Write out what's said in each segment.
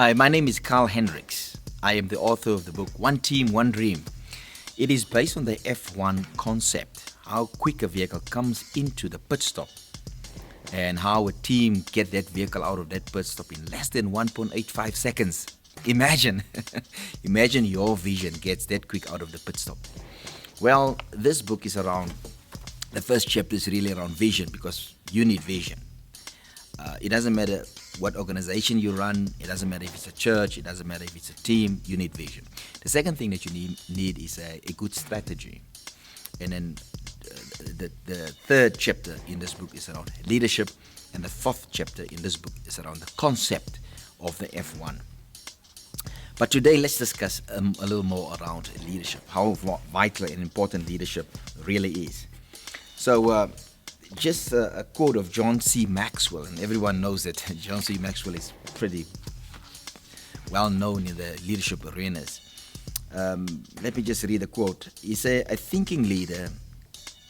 Hi, my name is Carl Hendricks. I am the author of the book One Team, One Dream. It is based on the F1 concept, how quick a vehicle comes into the pit stop and how a team get that vehicle out of that pit stop in less than 1.85 seconds. Imagine, imagine your vision gets that quick out of the pit stop. Well, this book is around, the first chapter is really around vision because you need vision. It doesn't matter what organization you run, it doesn't matter if it's a church, it doesn't matter if it's a team, you need vision. The second thing that you need is a good strategy. And then the third chapter in this book is around leadership, and the fourth chapter in this book is around the concept of the F1. But today let's discuss a little more around leadership, how vital and important leadership really is. So just a quote of John C. Maxwell, and everyone knows that John C. Maxwell is pretty well known in the leadership arenas. Let me just read the quote. He said, "A thinking leader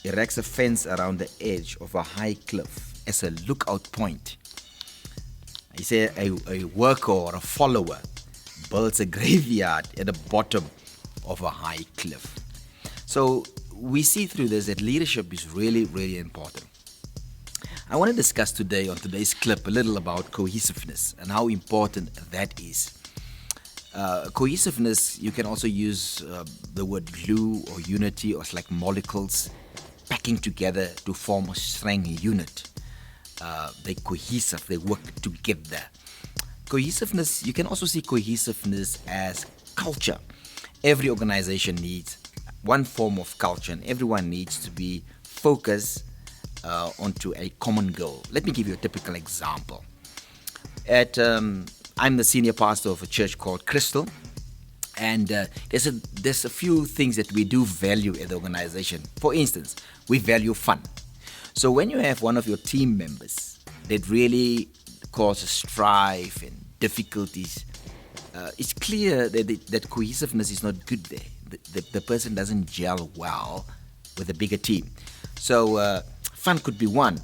erects a fence around the edge of a high cliff as a lookout point." He said, a worker or a follower builds a graveyard at the bottom of a high cliff. So we see through this that leadership is really, really important. I want to discuss today on today's clip a little about cohesiveness and how important that is. Cohesiveness, you can also use the word glue or unity, or it's like molecules packing together to form a strong unit. They're cohesive, they work together. Cohesiveness, you can also see cohesiveness as culture. Every organization needs one form of culture, and everyone needs to be focused onto a common goal. Let me give you a typical example. I'm the senior pastor of a church called Crystal, and there's a few things that we do value at the organization. For instance, we value fun. So when you have one of your team members that really causes strife and difficulties, it's clear that cohesiveness is not good there. The person doesn't gel well with a bigger team. So fun could be one.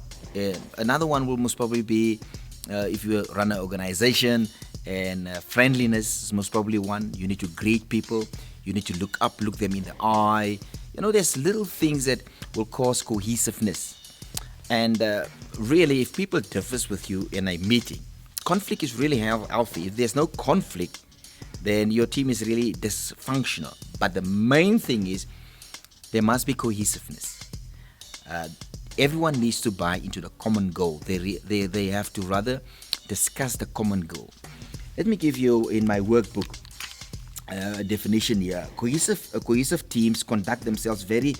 Another one will most probably be if you run an organization, and friendliness is most probably one. You need to greet people. You need to look them in the eye. There's little things that will cause cohesiveness. And really, if people differs with you in a meeting, conflict is really healthy. If there's no conflict, then your team is really dysfunctional. But the main thing is there must be cohesiveness. Everyone needs to buy into the common goal. They have to rather discuss the common goal. Let me give you in my workbook a definition here. Cohesive teams conduct themselves very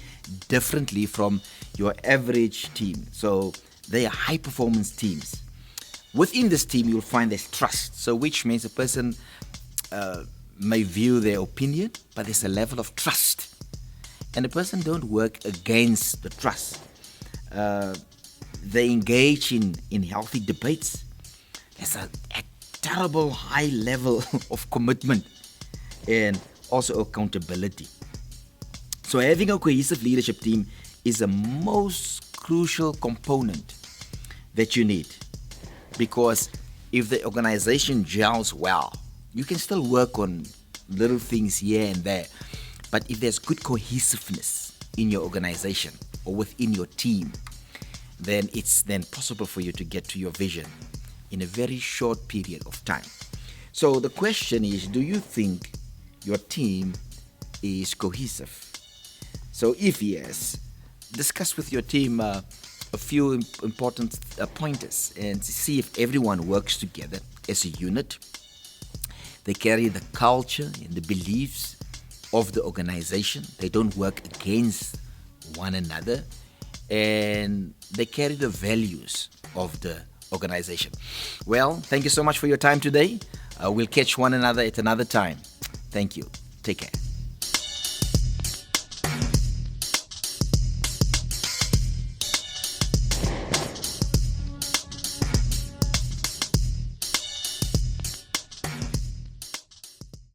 differently from your average team. So they are high performance teams. Within this team, you'll find there's trust. So which means a person may view their opinion, but there's a level of trust. And the person don't work against the trust. They engage in healthy debates. There's a terrible high level of commitment and also accountability. So having a cohesive leadership team is the most crucial component that you need, because if the organization gels well, you can still work on little things here and there, but if there's good cohesiveness in your organization or within your team, then it's then possible for you to get to your vision in a very short period of time. So the question is, do you think your team is cohesive? So if yes, discuss with your team a few important pointers and see if everyone works together as a unit. They carry the culture and the beliefs of the organization. They don't work against one another, and they carry the values of the organization. Well, thank you so much for your time today. We'll catch one another at another time. Thank you. Take care.